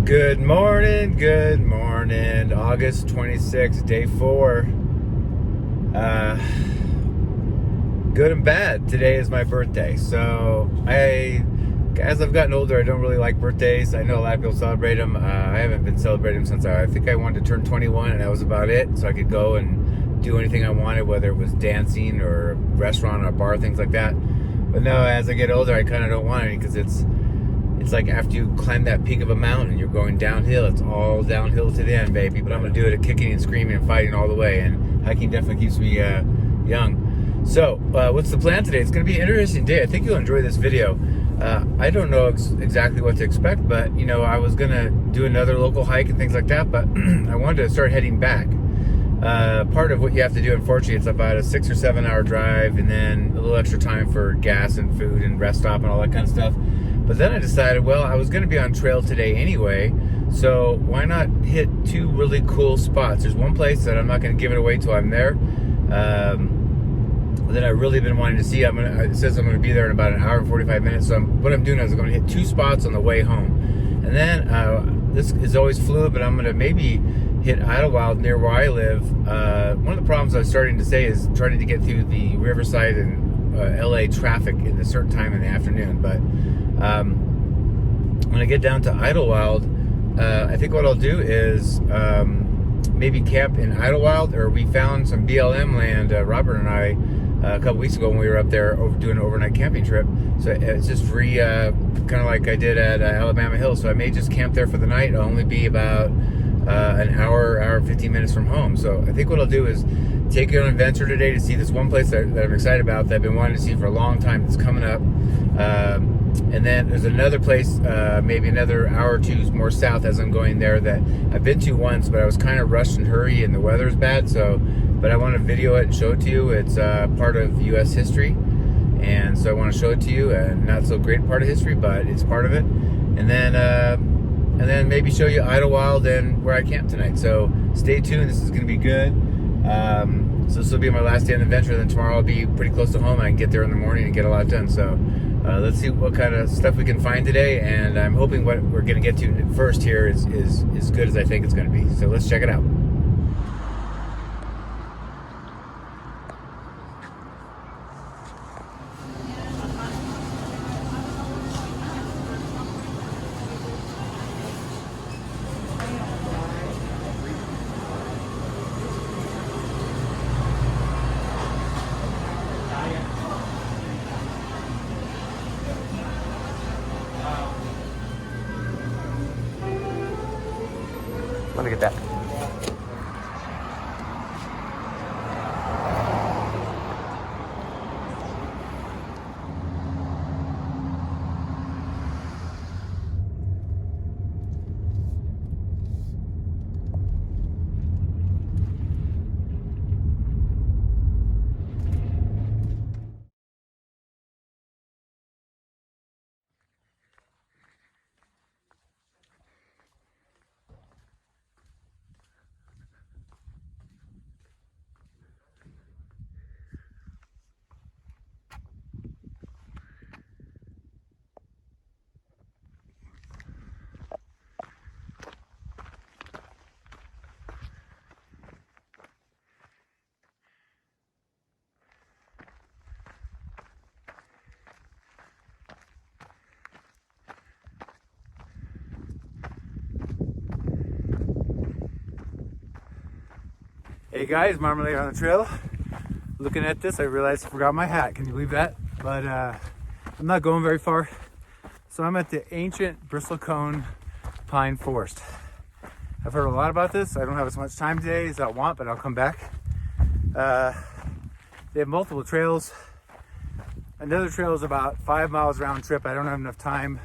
Good morning, August 26th, day 4. Good and bad. Today is my birthday. So as I've gotten older, I don't really like birthdays. I know a lot of people celebrate them. I haven't been celebrating them since I think I wanted to turn 21, and that was about it. So I could go and do anything I wanted, whether it was dancing or restaurant or bar, things like that. But no, as I get older, I kind of don't want any, because it's like after you climb that peak of a mountain, you're going downhill. It's all downhill to the end, baby. But I'm going to do it at kicking and screaming and fighting all the way. And hiking definitely keeps me young. So what's the plan today? It's going to be an interesting day. I think you'll enjoy this video. I don't know exactly what to expect, but I was going to do another local hike and things like that. But I wanted to start heading back. Part of what you have to do, unfortunately, it's about a 6 or 7 hour drive, and then a little extra time for gas and food and rest stop and all that kind of stuff. But then I decided, well, I was going to be on trail today anyway, so why not hit 2 really cool spots? There's one place that I'm not going to give it away till I'm there, that I've really been wanting to see. It says I'm going to be there in about an hour and 45 minutes, so what I'm doing is I'm going to hit 2 spots on the way home. And then, this is always fluid, but I'm going to maybe hit Idyllwild near where I live. One of the problems I was starting to say is trying to get through the Riverside and LA traffic in a certain time in the afternoon, but when I get down to Idyllwild, I think what I'll do is maybe camp in Idyllwild, or we found some BLM land, Robert and I, a couple weeks ago when we were up there doing an overnight camping trip. So it's just free, kind of like I did at Alabama Hills. So I may just camp there for the night. It'll only be about an hour and 15 minutes from home. So I think what I'll do is take you on an adventure today to see this one place that I'm excited about, that I've been wanting to see for a long time, that's coming up. And then there's another place, maybe another hour or two more south as I'm going there, that I've been to once, but I was kind of rushed and hurry and the weather is bad. But I want to video it and show it to you. It's part of U.S. history, and so I want to show it to you. Not so great part of history, but it's part of it. And then maybe show you Idyllwild and where I camp tonight. So stay tuned. This is going to be good. So this will be my last day on the adventure. Then tomorrow I'll be pretty close to home. I can get there in the morning and get a lot done. So let's see what kind of stuff we can find today. And I'm hoping what we're going to get to first here is as good as I think it's going to be. So let's check it out. Let me get that. Hey guys, Marmalade on the trail. Looking at this, I realized I forgot my hat. Can you believe that? But I'm not going very far. So I'm at the ancient bristlecone pine forest. I've heard a lot about this. I don't have as much time today as I want, but I'll come back. They have multiple trails. Another trail is about 5 miles round trip. I don't have enough time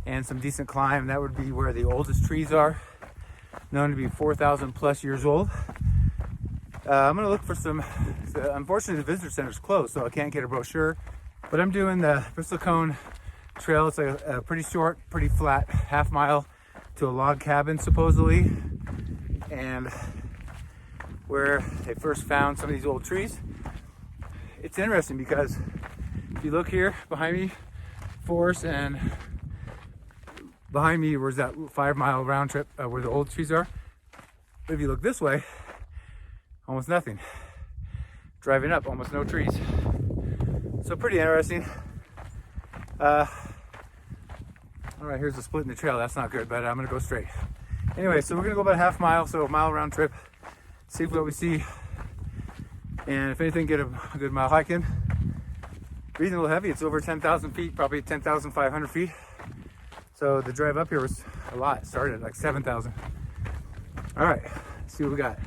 and some decent climb. That would be where the oldest trees are, known to be 4,000 plus years old. I'm going to look for some, unfortunately the visitor center is closed, so I can't get a brochure, but I'm doing the bristlecone trail. It's a pretty short, pretty flat half-mile to a log cabin supposedly, and where they first found some of these old trees. It's interesting because if you look here behind me, forest and Behind me was that 5-mile round trip where the old trees are. But if you look this way, almost nothing. Driving up, almost no trees. So pretty interesting. All right, here's a split in the trail. That's not good, but I'm gonna go straight. Anyway, so we're gonna go about a half mile, so a mile round trip. See what we see, and if anything, get a good mile hiking. Reasonable heavy. It's over 10,000 feet, probably 10,500 feet. So the drive up here was a lot. It started at like 7,000. All right, let's see what we got.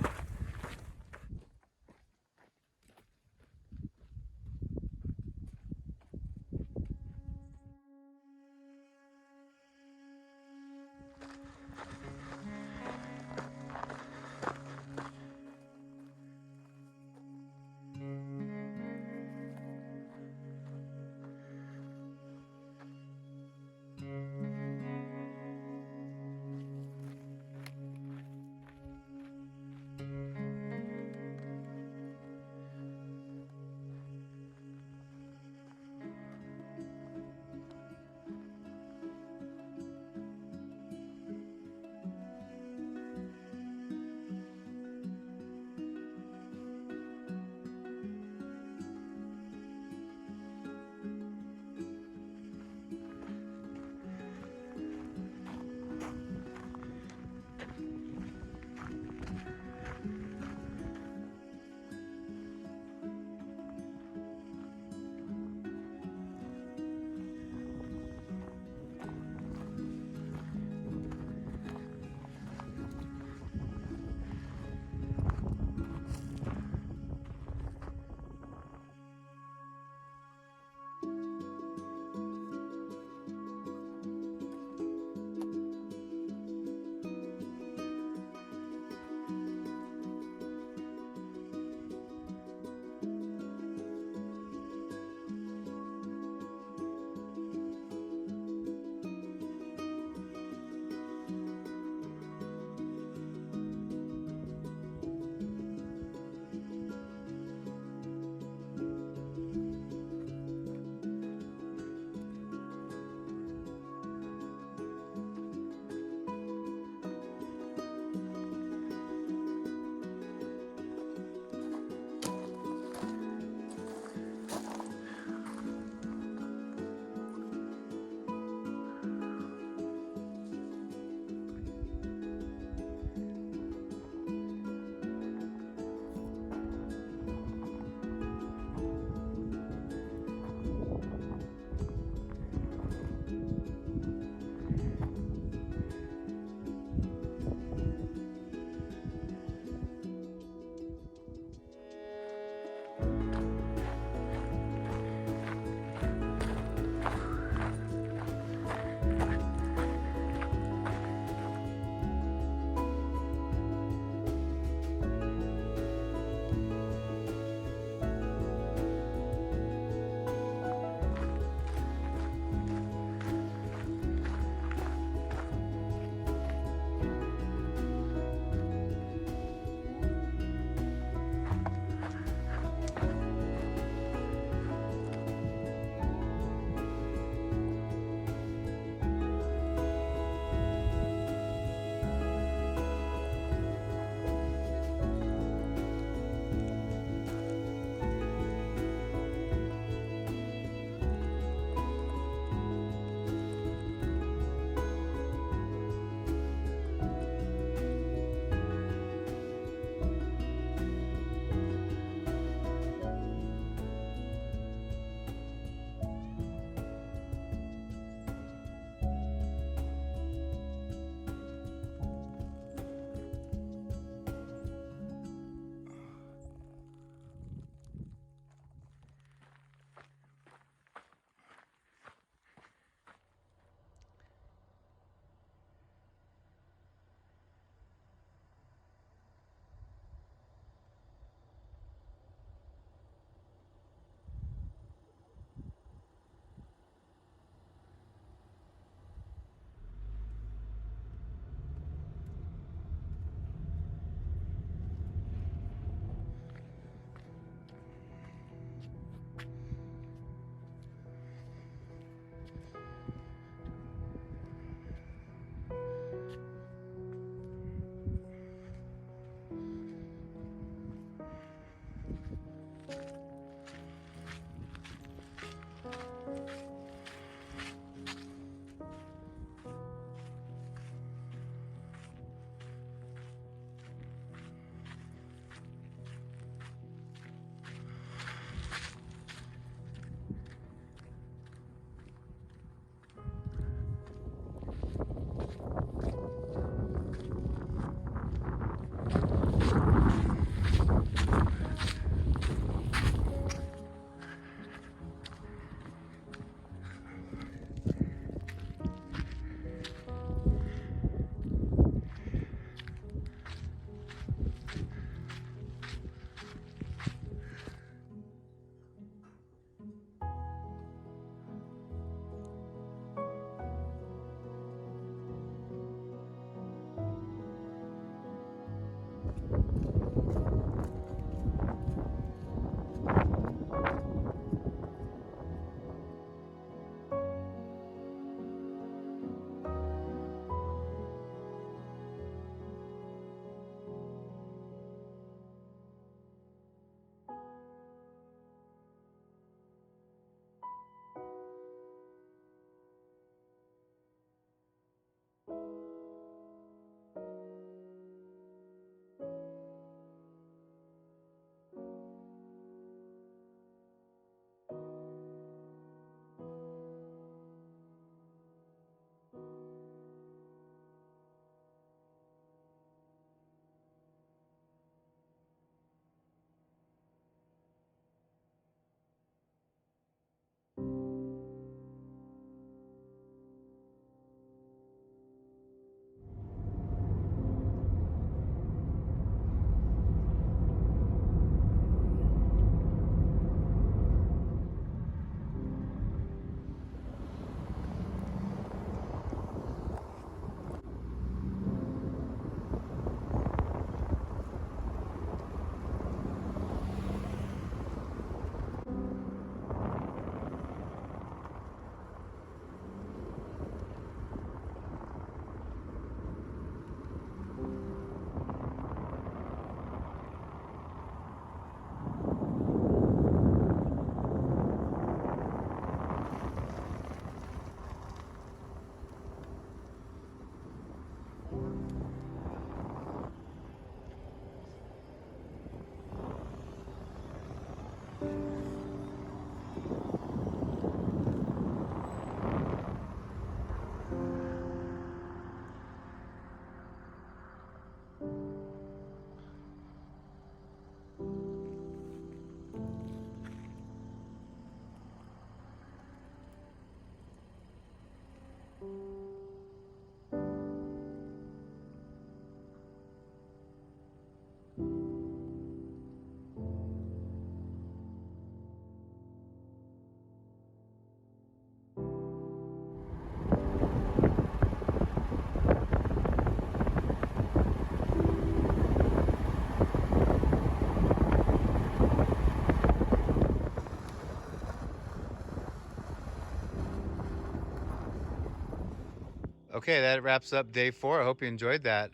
Okay, that wraps up day 4. I hope you enjoyed that.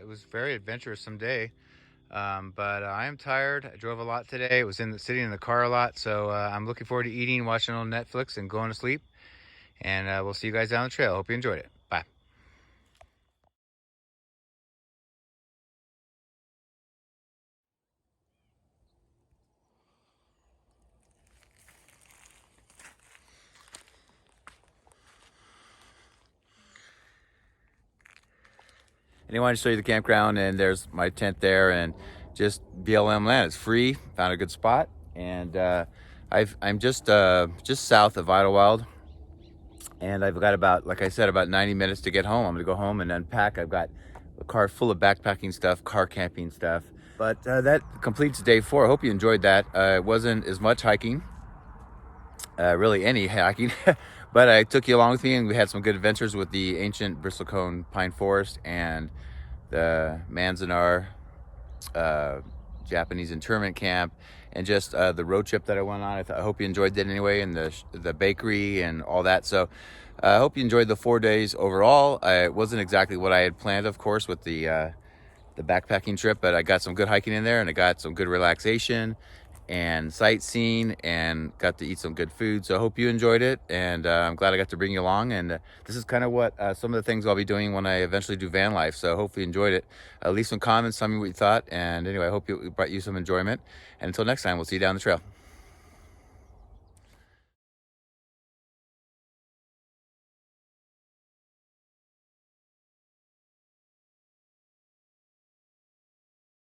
It was a very adventuresome day. But I am tired. I drove a lot today. It was sitting in the car a lot. So I'm looking forward to eating, watching on Netflix, and going to sleep. And we'll see you guys down the trail. Hope you enjoyed it. Bye. And I wanted to show you the campground, and there's my tent there, and just BLM land. It's free. Found a good spot, and I'm just south of Idlewild, and I've got about, like I said, about 90 minutes to get home. I'm gonna go home and unpack. I've got a car full of backpacking stuff, car camping stuff. But that completes day 4. I hope you enjoyed that. It wasn't as much hiking, really any hiking, but I took you along with me, and we had some good adventures with the ancient bristlecone pine forest and the Manzanar Japanese internment camp, and just the road trip that I went on. I hope you enjoyed that anyway, and the Bakkery and all that. So I hope you enjoyed the 4 days overall. It wasn't exactly what I had planned, of course, with the backpacking trip, but I got some good hiking in there, and I got some good relaxation and sightseeing, and got to eat some good food. So I hope you enjoyed it, and I'm glad I got to bring you along. And this is kind of what some of the things I'll be doing when I eventually do van life. So hopefully you enjoyed it. Leave some comments, tell me what you thought, and anyway, I hope it brought you some enjoyment. And until next time, we'll see you down the trail.